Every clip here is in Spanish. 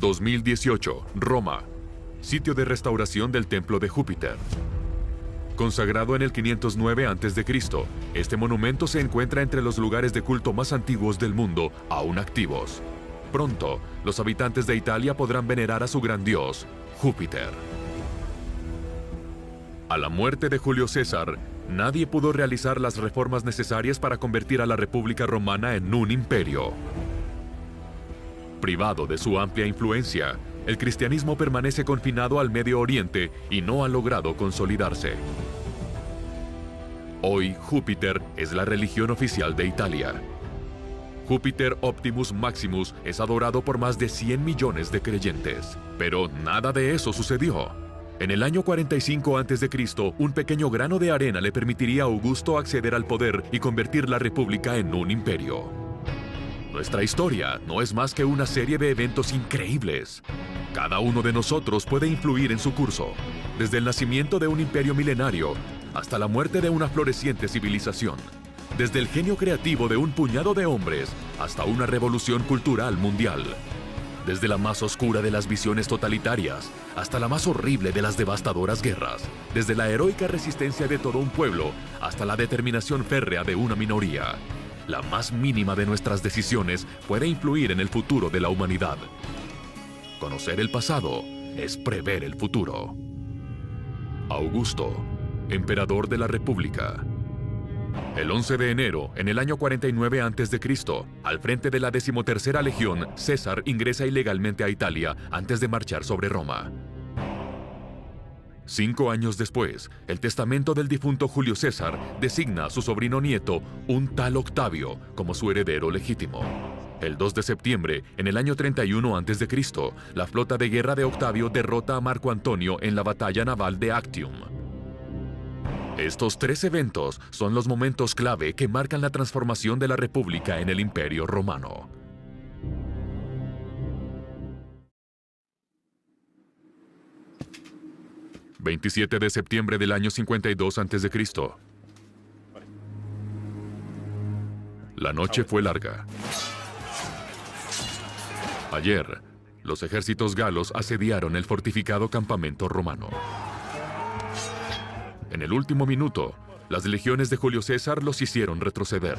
2018, Roma. Sitio de restauración del Templo de Júpiter. Consagrado en el 509 a.C., este monumento se encuentra entre los lugares de culto más antiguos del mundo aún activos. Pronto, los habitantes de Italia podrán venerar a su gran dios, Júpiter. A la muerte de Julio César, nadie pudo realizar las reformas necesarias para convertir a la República Romana en un imperio. Privado de su amplia influencia, el cristianismo permanece confinado al Medio Oriente y no ha logrado consolidarse. Hoy, Júpiter es la religión oficial de Italia. Júpiter Optimus Maximus es adorado por más de 100 millones de creyentes. Pero nada de eso sucedió. En el año 45 a.C., un pequeño grano de arena le permitiría a Augusto acceder al poder y convertir la república en un imperio. Nuestra historia no es más que una serie de eventos increíbles. Cada uno de nosotros puede influir en su curso, desde el nacimiento de un imperio milenario hasta la muerte de una floreciente civilización, desde el genio creativo de un puñado de hombres hasta una revolución cultural mundial, desde la más oscura de las visiones totalitarias hasta la más horrible de las devastadoras guerras, desde la heroica resistencia de todo un pueblo hasta la determinación férrea de una minoría. La más mínima de nuestras decisiones puede influir en el futuro de la humanidad. Conocer el pasado es prever el futuro. Augusto, emperador de la República. El 11 de enero, en el año 49 a.C., al frente de la 13ª Legión, César ingresa ilegalmente a Italia antes de marchar sobre Roma. 5 años después, el testamento del difunto Julio César designa a su sobrino nieto, un tal Octavio, como su heredero legítimo. El 2 de septiembre, en el año 31 a.C., la flota de guerra de Octavio derrota a Marco Antonio en la batalla naval de Actium. Estos 3 eventos son los momentos clave que marcan la transformación de la República en el Imperio Romano. ...27 de septiembre del año 52 a.C. La noche fue larga. Ayer, los ejércitos galos asediaron el fortificado campamento romano. En el último minuto, las legiones de Julio César los hicieron retroceder.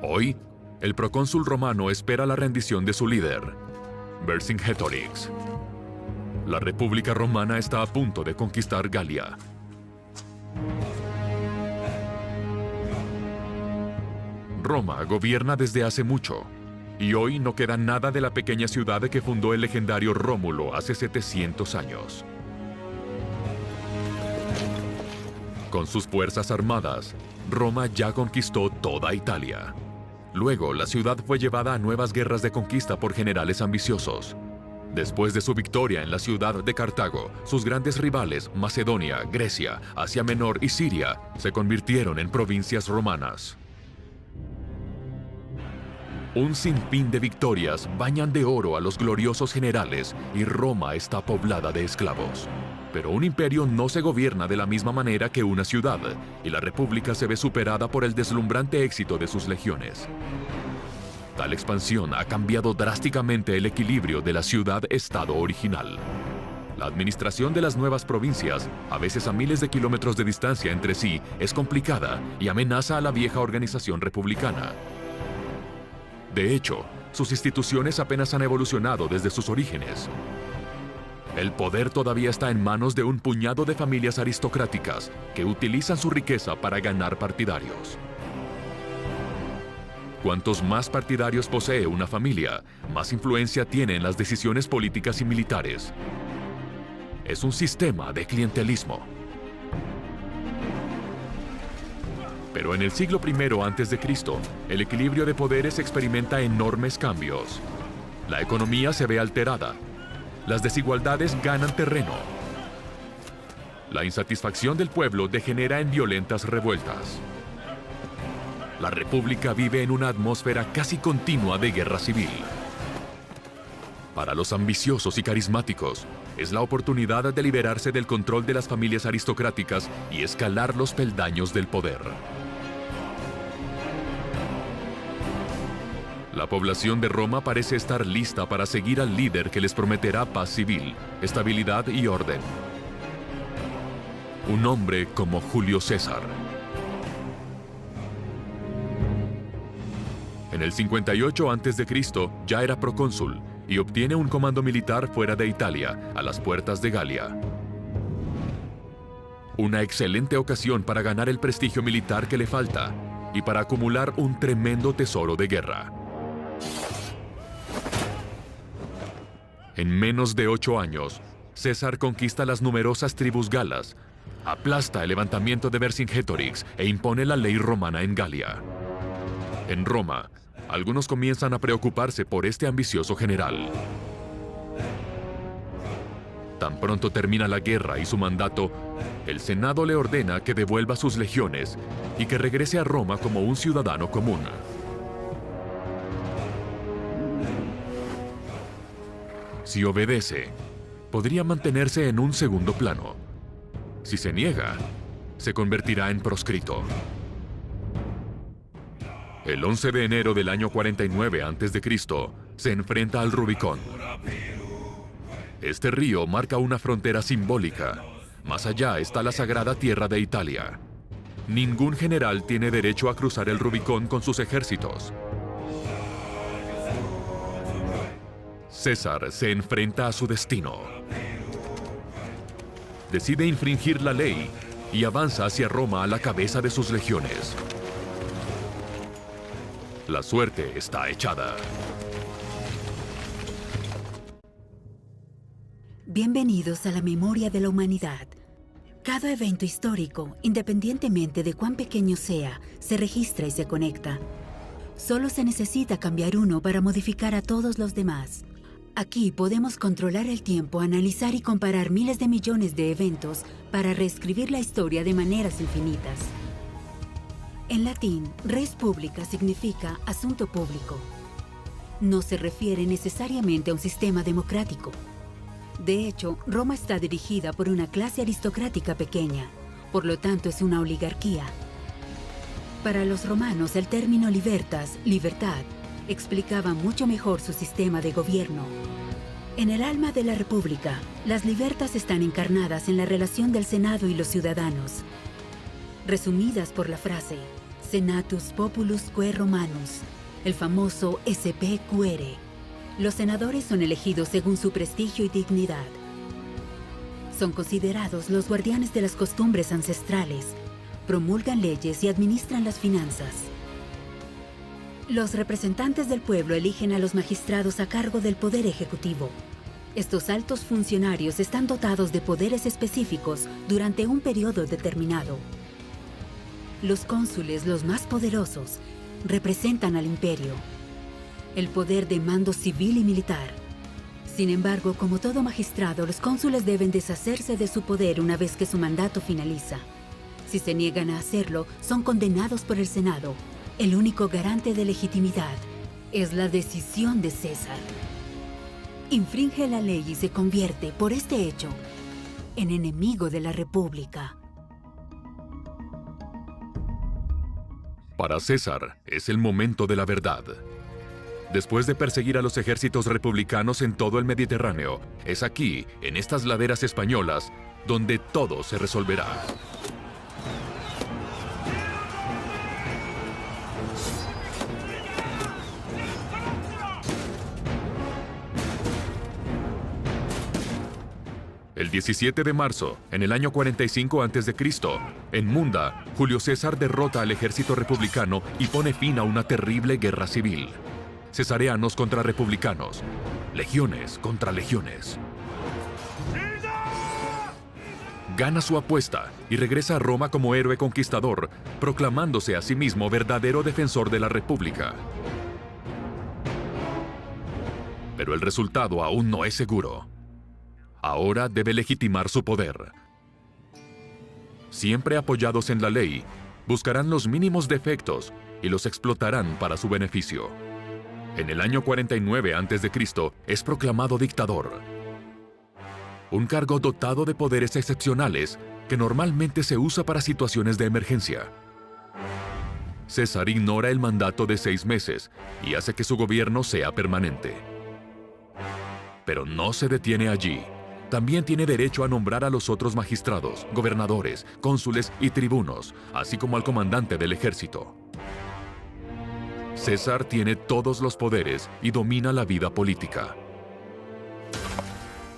Hoy, el procónsul romano espera la rendición de su líder, Vercingetorix. La República Romana está a punto de conquistar Galia. Roma gobierna desde hace mucho, y hoy no queda nada de la pequeña ciudad que fundó el legendario Rómulo hace 700 años. Con sus fuerzas armadas, Roma ya conquistó toda Italia. Luego, la ciudad fue llevada a nuevas guerras de conquista por generales ambiciosos. Después de su victoria en la ciudad de Cartago, sus grandes rivales, Macedonia, Grecia, Asia Menor y Siria, se convirtieron en provincias romanas. Un sinfín de victorias bañan de oro a los gloriosos generales y Roma está poblada de esclavos. Pero un imperio no se gobierna de la misma manera que una ciudad, y la república se ve superada por el deslumbrante éxito de sus legiones. Tal expansión ha cambiado drásticamente el equilibrio de la ciudad-estado original. La administración de las nuevas provincias, a veces a miles de kilómetros de distancia entre sí, es complicada y amenaza a la vieja organización republicana. De hecho, sus instituciones apenas han evolucionado desde sus orígenes. El poder todavía está en manos de un puñado de familias aristocráticas que utilizan su riqueza para ganar partidarios. Cuantos más partidarios posee una familia, más influencia tiene en las decisiones políticas y militares. Es un sistema de clientelismo. Pero en el siglo I a.C., el equilibrio de poderes experimenta enormes cambios. La economía se ve alterada. Las desigualdades ganan terreno. La insatisfacción del pueblo degenera en violentas revueltas. La República vive en una atmósfera casi continua de guerra civil. Para los ambiciosos y carismáticos, es la oportunidad de liberarse del control de las familias aristocráticas y escalar los peldaños del poder. La población de Roma parece estar lista para seguir al líder que les prometerá paz civil, estabilidad y orden. Un hombre como Julio César. En el 58 a.C. ya era procónsul y obtiene un comando militar fuera de Italia, a las puertas de Galia. Una excelente ocasión para ganar el prestigio militar que le falta y para acumular un tremendo tesoro de guerra. En menos de 8 años, César conquista las numerosas tribus galas, aplasta el levantamiento de Vercingétorix e impone la ley romana en Galia. En Roma, algunos comienzan a preocuparse por este ambicioso general. Tan pronto termina la guerra y su mandato, el Senado le ordena que devuelva sus legiones y que regrese a Roma como un ciudadano común. Si obedece, podría mantenerse en un segundo plano. Si se niega, se convertirá en proscrito. El 11 de enero del año 49 a.C. se enfrenta al Rubicón. Este río marca una frontera simbólica. Más allá está la sagrada tierra de Italia. Ningún general tiene derecho a cruzar el Rubicón con sus ejércitos. César se enfrenta a su destino. Decide infringir la ley y avanza hacia Roma a la cabeza de sus legiones. La suerte está echada. Bienvenidos a la memoria de la humanidad. Cada evento histórico, independientemente de cuán pequeño sea, se registra y se conecta. Solo se necesita cambiar uno para modificar a todos los demás. Aquí podemos controlar el tiempo, analizar y comparar miles de millones de eventos para reescribir la historia de maneras infinitas. En latín, res publica significa asunto público. No se refiere necesariamente a un sistema democrático. De hecho, Roma está dirigida por una clase aristocrática pequeña, por lo tanto es una oligarquía. Para los romanos, el término libertas, libertad, explicaba mucho mejor su sistema de gobierno. En el alma de la República, las libertas están encarnadas en la relación del Senado y los ciudadanos, resumidas por la frase Senatus Populusque Romanus, el famoso SPQR. Los senadores son elegidos según su prestigio y dignidad. Son considerados los guardianes de las costumbres ancestrales, promulgan leyes y administran las finanzas. Los representantes del pueblo eligen a los magistrados a cargo del poder ejecutivo. Estos altos funcionarios están dotados de poderes específicos durante un periodo determinado. Los cónsules, los más poderosos, representan al imperio, el poder de mando civil y militar. Sin embargo, como todo magistrado, los cónsules deben deshacerse de su poder una vez que su mandato finaliza. Si se niegan a hacerlo, son condenados por el Senado. El único garante de legitimidad es la decisión de César. Infringe la ley y se convierte, por este hecho, en enemigo de la República. Para César, es el momento de la verdad. Después de perseguir a los ejércitos republicanos en todo el Mediterráneo, es aquí, en estas laderas españolas, donde todo se resolverá. El 17 de marzo, en el año 45 a.C., en Munda, Julio César derrota al ejército republicano y pone fin a una terrible guerra civil. Cesareanos contra republicanos, legiones contra legiones. Gana su apuesta y regresa a Roma como héroe conquistador, proclamándose a sí mismo verdadero defensor de la República. Pero el resultado aún no es seguro. Ahora debe legitimar su poder. Siempre apoyados en la ley, buscarán los mínimos defectos y los explotarán para su beneficio. En el año 49 a.C. es proclamado dictador. Un cargo dotado de poderes excepcionales que normalmente se usa para situaciones de emergencia. César ignora el mandato de 6 meses y hace que su gobierno sea permanente. Pero no se detiene allí. También tiene derecho a nombrar a los otros magistrados, gobernadores, cónsules y tribunos, así como al comandante del ejército. César tiene todos los poderes y domina la vida política.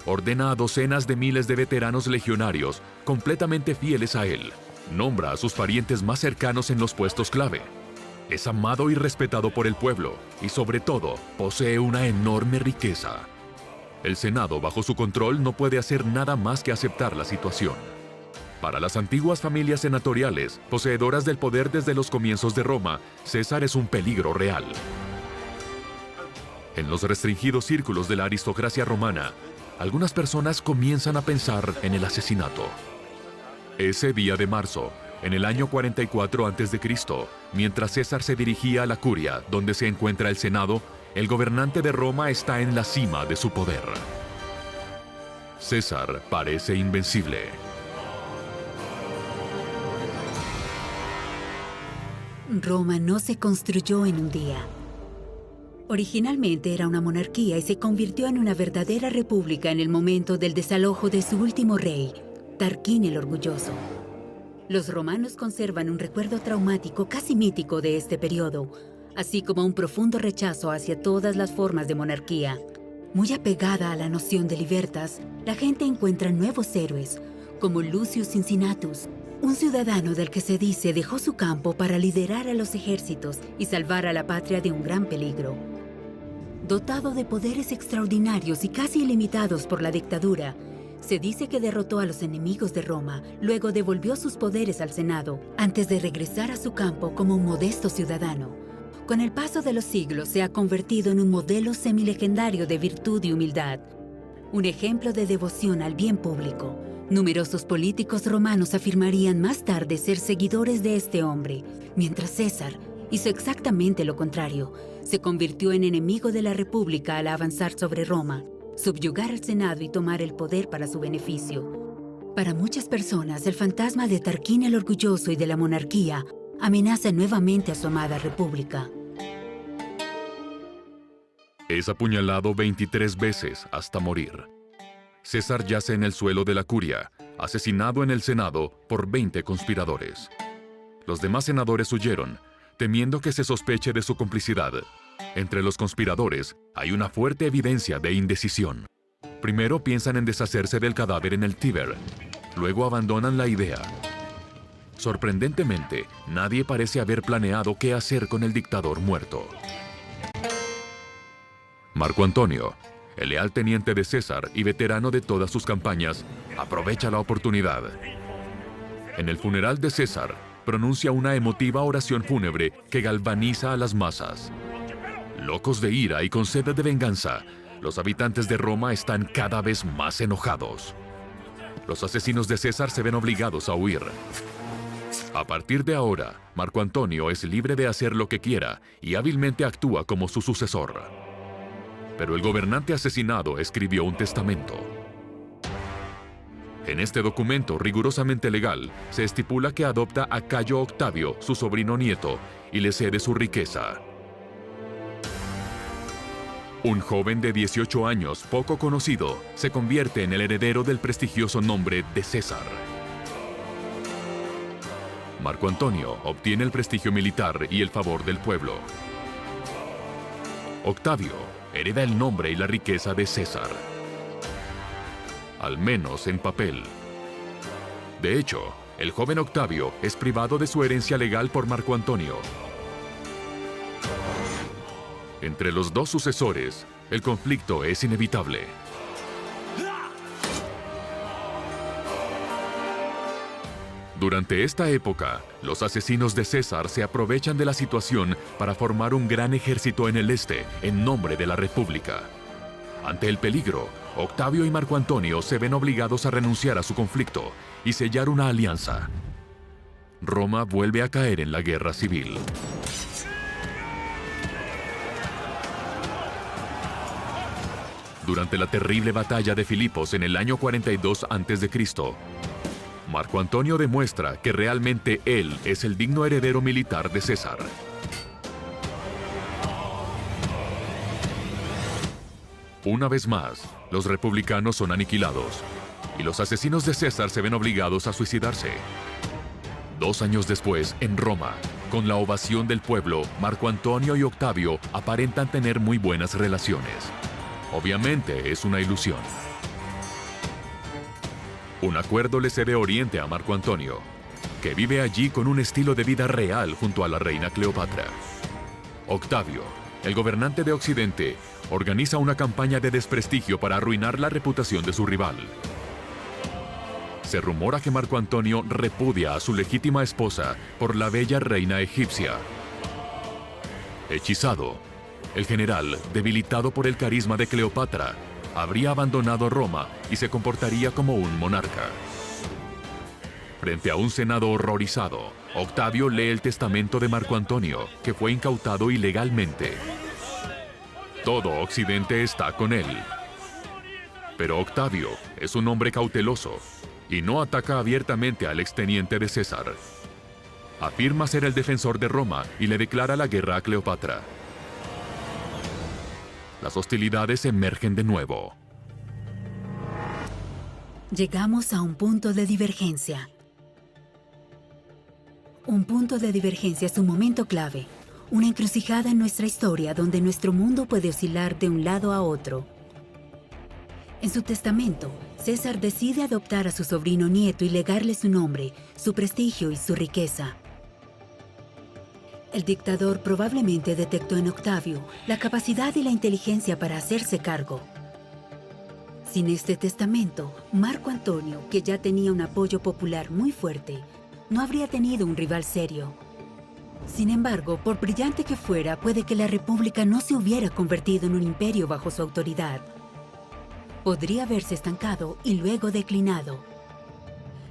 Ordena a docenas de miles de veteranos legionarios completamente fieles a él. Nombra a sus parientes más cercanos en los puestos clave. Es amado y respetado por el pueblo y, sobre todo, posee una enorme riqueza. El Senado, bajo su control, no puede hacer nada más que aceptar la situación. Para las antiguas familias senatoriales, poseedoras del poder desde los comienzos de Roma, César es un peligro real. En los restringidos círculos de la aristocracia romana, algunas personas comienzan a pensar en el asesinato. Ese día de marzo, en el año 44 a.C., mientras César se dirigía a la Curia, donde se encuentra el Senado, el gobernante de Roma está en la cima de su poder. César parece invencible. Roma no se construyó en un día. Originalmente era una monarquía y se convirtió en una verdadera república en el momento del desalojo de su último rey, Tarquín el Orgulloso. Los romanos conservan un recuerdo traumático casi mítico de este periodo, así como un profundo rechazo hacia todas las formas de monarquía. Muy apegada a la noción de libertas, la gente encuentra nuevos héroes, como Lucius Cincinnatus, un ciudadano del que se dice dejó su campo para liderar a los ejércitos y salvar a la patria de un gran peligro. Dotado de poderes extraordinarios y casi ilimitados por la dictadura, se dice que derrotó a los enemigos de Roma, luego devolvió sus poderes al Senado, antes de regresar a su campo como un modesto ciudadano. Con el paso de los siglos se ha convertido en un modelo semilegendario de virtud y humildad, un ejemplo de devoción al bien público. Numerosos políticos romanos afirmarían más tarde ser seguidores de este hombre, mientras César hizo exactamente lo contrario. Se convirtió en enemigo de la República al avanzar sobre Roma, subyugar al Senado y tomar el poder para su beneficio. Para muchas personas, el fantasma de Tarquín el Orgulloso y de la monarquía amenaza nuevamente a su amada República. Es apuñalado 23 veces hasta morir. César yace en el suelo de la Curia, asesinado en el Senado por 20 conspiradores. Los demás senadores huyeron, temiendo que se sospeche de su complicidad. Entre los conspiradores hay una fuerte evidencia de indecisión. Primero piensan en deshacerse del cadáver en el Tíber, luego abandonan la idea. Sorprendentemente, nadie parece haber planeado qué hacer con el dictador muerto. Marco Antonio, el leal teniente de César y veterano de todas sus campañas, aprovecha la oportunidad. En el funeral de César, pronuncia una emotiva oración fúnebre que galvaniza a las masas. Locos de ira y con sed de venganza, los habitantes de Roma están cada vez más enojados. Los asesinos de César se ven obligados a huir. A partir de ahora, Marco Antonio es libre de hacer lo que quiera y hábilmente actúa como su sucesor. Pero el gobernante asesinado escribió un testamento. En este documento rigurosamente legal, se estipula que adopta a Cayo Octavio, su sobrino nieto, y le cede su riqueza. Un joven de 18 años, poco conocido, se convierte en el heredero del prestigioso nombre de César. Marco Antonio obtiene el prestigio militar y el favor del pueblo. Octavio hereda el nombre y la riqueza de César. Al menos en papel. De hecho, el joven Octavio es privado de su herencia legal por Marco Antonio. Entre los dos sucesores, el conflicto es inevitable. Durante esta época, los asesinos de César se aprovechan de la situación para formar un gran ejército en el este en nombre de la República. Ante el peligro, Octavio y Marco Antonio se ven obligados a renunciar a su conflicto y sellar una alianza. Roma vuelve a caer en la guerra civil. Durante la terrible batalla de Filipos en el año 42 a.C., Marco Antonio demuestra que realmente él es el digno heredero militar de César. Una vez más, los republicanos son aniquilados y los asesinos de César se ven obligados a suicidarse. 2 años después, en Roma, con la ovación del pueblo, Marco Antonio y Octavio aparentan tener muy buenas relaciones. Obviamente es una ilusión. Un acuerdo le cede Oriente a Marco Antonio, que vive allí con un estilo de vida real junto a la reina Cleopatra. Octavio, el gobernante de Occidente, organiza una campaña de desprestigio para arruinar la reputación de su rival. Se rumora que Marco Antonio repudia a su legítima esposa por la bella reina egipcia. Hechizado, el general, debilitado por el carisma de Cleopatra, habría abandonado Roma y se comportaría como un monarca. Frente a un senado horrorizado, Octavio lee el testamento de Marco Antonio, que fue incautado ilegalmente. Todo Occidente está con él. Pero Octavio es un hombre cauteloso y no ataca abiertamente al exteniente de César. Afirma ser el defensor de Roma y le declara la guerra a Cleopatra. Las hostilidades emergen de nuevo. Llegamos a un punto de divergencia. Un punto de divergencia es un momento clave, una encrucijada en nuestra historia donde nuestro mundo puede oscilar de un lado a otro. En su testamento, César decide adoptar a su sobrino nieto y legarle su nombre, su prestigio y su riqueza. El dictador probablemente detectó en Octavio la capacidad y la inteligencia para hacerse cargo. Sin este testamento, Marco Antonio, que ya tenía un apoyo popular muy fuerte, no habría tenido un rival serio. Sin embargo, por brillante que fuera, puede que la República no se hubiera convertido en un imperio bajo su autoridad. Podría haberse estancado y luego declinado.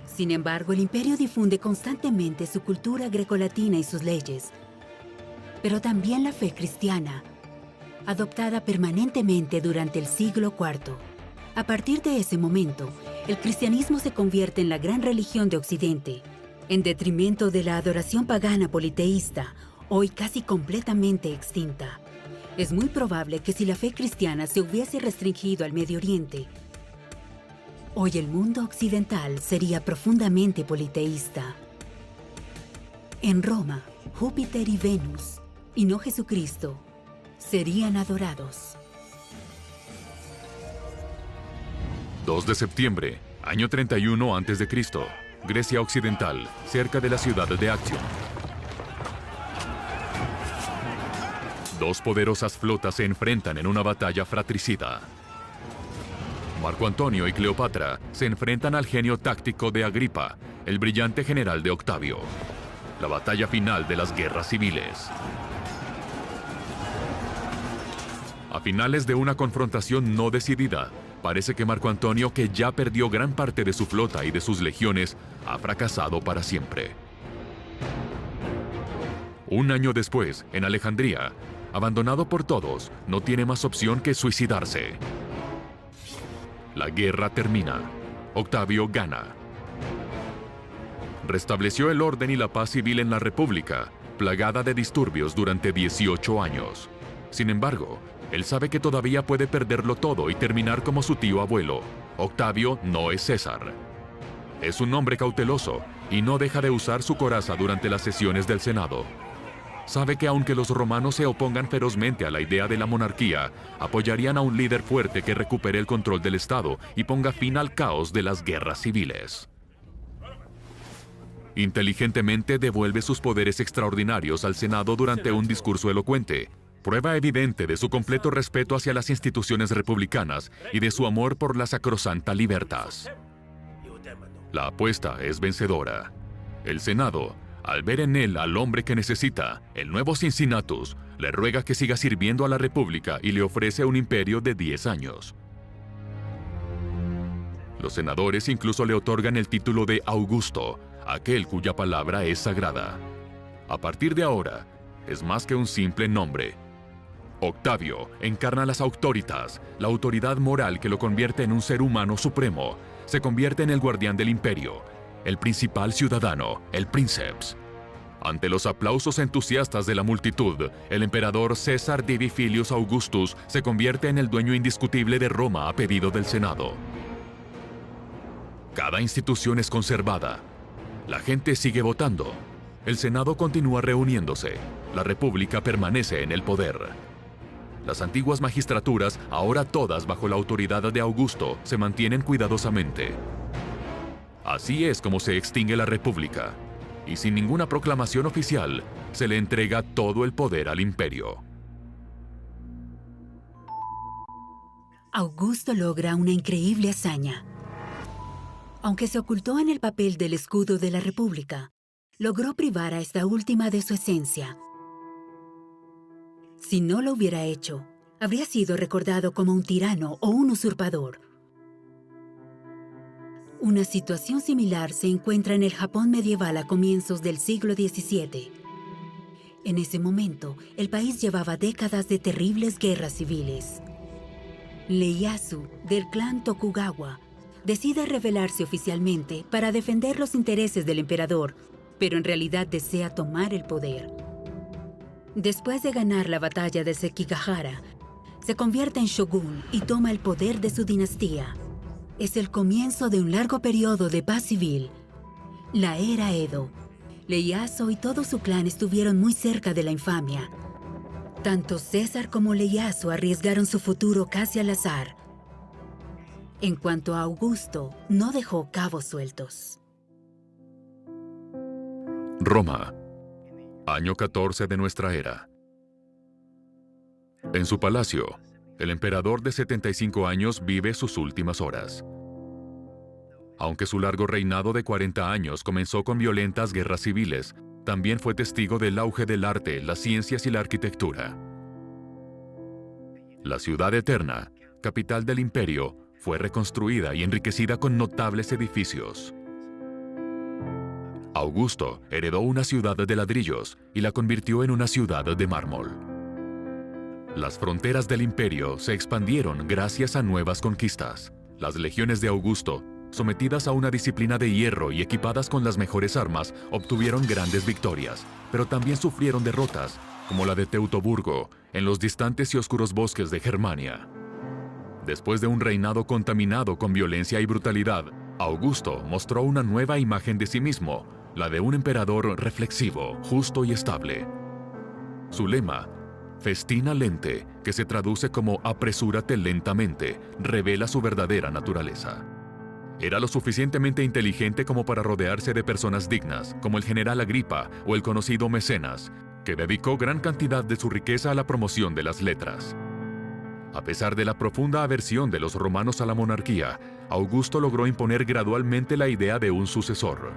Sin embargo, el imperio difunde constantemente su cultura grecolatina y sus leyes, pero también la fe cristiana, adoptada permanentemente durante el siglo IV. A partir de ese momento, el cristianismo se convierte en la gran religión de Occidente, en detrimento de la adoración pagana politeísta, hoy casi completamente extinta. Es muy probable que si la fe cristiana se hubiese restringido al Medio Oriente, hoy el mundo occidental sería profundamente politeísta. En Roma, Júpiter y Venus, y no Jesucristo, serían adorados. 2 de septiembre, año 31 a.C., Grecia Occidental, cerca de la ciudad de Actium. 2 poderosas flotas se enfrentan en una batalla fratricida. Marco Antonio y Cleopatra se enfrentan al genio táctico de Agripa, el brillante general de Octavio. La batalla final de las guerras civiles. A finales de una confrontación no decidida, parece que Marco Antonio, que ya perdió gran parte de su flota y de sus legiones, ha fracasado para siempre. Un año después, en Alejandría, abandonado por todos, no tiene más opción que suicidarse. La guerra termina. Octavio gana. Restableció el orden y la paz civil en la República, plagada de disturbios durante 18 años. Sin embargo, él sabe que todavía puede perderlo todo y terminar como su tío abuelo. Octavio no es César. Es un hombre cauteloso y no deja de usar su coraza durante las sesiones del Senado. Sabe que aunque los romanos se opongan ferozmente a la idea de la monarquía, apoyarían a un líder fuerte que recupere el control del Estado y ponga fin al caos de las guerras civiles. Inteligentemente devuelve sus poderes extraordinarios al Senado durante un discurso elocuente, prueba evidente de su completo respeto hacia las instituciones republicanas y de su amor por la sacrosanta libertas. La apuesta es vencedora. El Senado, al ver en él al hombre que necesita, el nuevo Cincinnatus, le ruega que siga sirviendo a la República y le ofrece un imperio de 10 años. Los senadores incluso le otorgan el título de Augusto, aquel cuya palabra es sagrada. A partir de ahora, es más que un simple nombre. Octavio encarna las auctoritas, la autoridad moral que lo convierte en un ser humano supremo. Se convierte en el guardián del imperio, el principal ciudadano, el princeps. Ante los aplausos entusiastas de la multitud, el emperador César Divi Filius Augustus se convierte en el dueño indiscutible de Roma a pedido del Senado. Cada institución es conservada. La gente sigue votando. El Senado continúa reuniéndose. La República permanece en el poder. Las antiguas magistraturas, ahora todas bajo la autoridad de Augusto, se mantienen cuidadosamente. Así es como se extingue la República, y sin ninguna proclamación oficial, se le entrega todo el poder al imperio. Augusto logra una increíble hazaña. Aunque se ocultó en el papel del escudo de la República, logró privar a esta última de su esencia. Si no lo hubiera hecho, habría sido recordado como un tirano o un usurpador. Una situación similar se encuentra en el Japón medieval a comienzos del siglo XVII. En ese momento, el país llevaba décadas de terribles guerras civiles. Ieyasu, del clan Tokugawa, decide rebelarse oficialmente para defender los intereses del emperador, pero en realidad desea tomar el poder. Después de ganar la batalla de Sekigahara, se convierte en shogun y toma el poder de su dinastía. Es el comienzo de un largo periodo de paz civil, la era Edo. Ieyasu y todo su clan estuvieron muy cerca de la infamia. Tanto César como Ieyasu arriesgaron su futuro casi al azar. En cuanto a Augusto, no dejó cabos sueltos. Roma, año 14 de nuestra era. En su palacio, el emperador de 75 años vive sus últimas horas. Aunque su largo reinado de 40 años comenzó con violentas guerras civiles, también fue testigo del auge del arte, las ciencias y la arquitectura. La ciudad eterna, capital del imperio, fue reconstruida y enriquecida con notables edificios. Augusto heredó una ciudad de ladrillos y la convirtió en una ciudad de mármol. Las fronteras del imperio se expandieron gracias a nuevas conquistas. Las legiones de Augusto, sometidas a una disciplina de hierro y equipadas con las mejores armas, obtuvieron grandes victorias, pero también sufrieron derrotas, como la de Teutoburgo, en los distantes y oscuros bosques de Germania. Después de un reinado contaminado con violencia y brutalidad, Augusto mostró una nueva imagen de sí mismo, la de un emperador reflexivo, justo y estable. Su lema, Festina lente, que se traduce como apresúrate lentamente, revela su verdadera naturaleza. Era lo suficientemente inteligente como para rodearse de personas dignas, como el general Agripa o el conocido Mecenas, que dedicó gran cantidad de su riqueza a la promoción de las letras. A pesar de la profunda aversión de los romanos a la monarquía, Augusto logró imponer gradualmente la idea de un sucesor.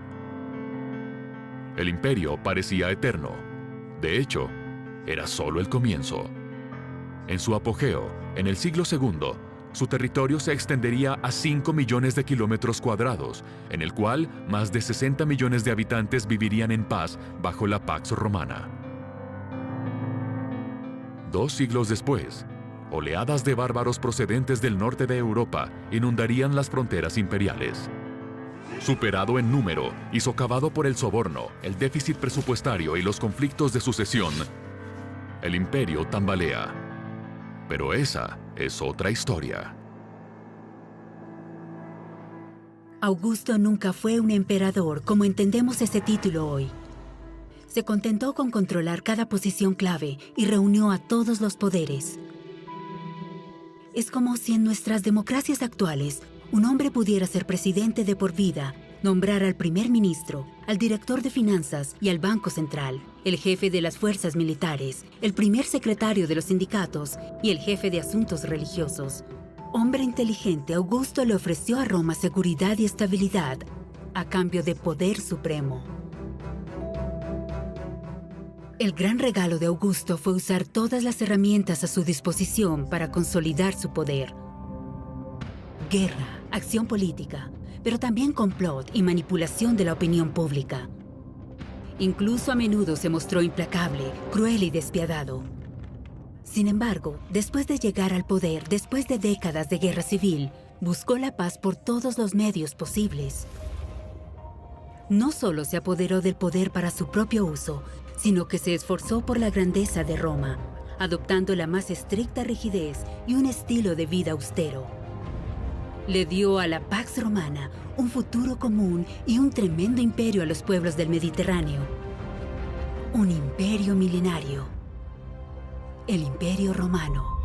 El imperio parecía eterno. De hecho, era solo el comienzo. En su apogeo, en el siglo II, su territorio se extendería a 5 millones de kilómetros cuadrados, en el cual más de 60 millones de habitantes vivirían en paz bajo la Pax Romana. 2 siglos después, oleadas de bárbaros procedentes del norte de Europa inundarían las fronteras imperiales. Superado en número y socavado por el soborno, el déficit presupuestario y los conflictos de sucesión, el imperio tambalea. Pero esa es otra historia. Augusto nunca fue un emperador como entendemos ese título hoy. Se contentó con controlar cada posición clave y reunió a todos los poderes. Es como si en nuestras democracias actuales un hombre pudiera ser presidente de por vida, nombrar al primer ministro, al director de finanzas y al Banco Central, el jefe de las fuerzas militares, el primer secretario de los sindicatos y el jefe de asuntos religiosos. Hombre inteligente, Augusto le ofreció a Roma seguridad y estabilidad a cambio de poder supremo. El gran regalo de Augusto fue usar todas las herramientas a su disposición para consolidar su poder. Guerra, acción política, pero también complot y manipulación de la opinión pública. Incluso a menudo se mostró implacable, cruel y despiadado. Sin embargo, después de llegar al poder, después de décadas de guerra civil, buscó la paz por todos los medios posibles. No solo se apoderó del poder para su propio uso, sino que se esforzó por la grandeza de Roma, adoptando la más estricta rigidez y un estilo de vida austero. Le dio a la Pax Romana un futuro común y un tremendo imperio a los pueblos del Mediterráneo. Un imperio milenario. El Imperio Romano.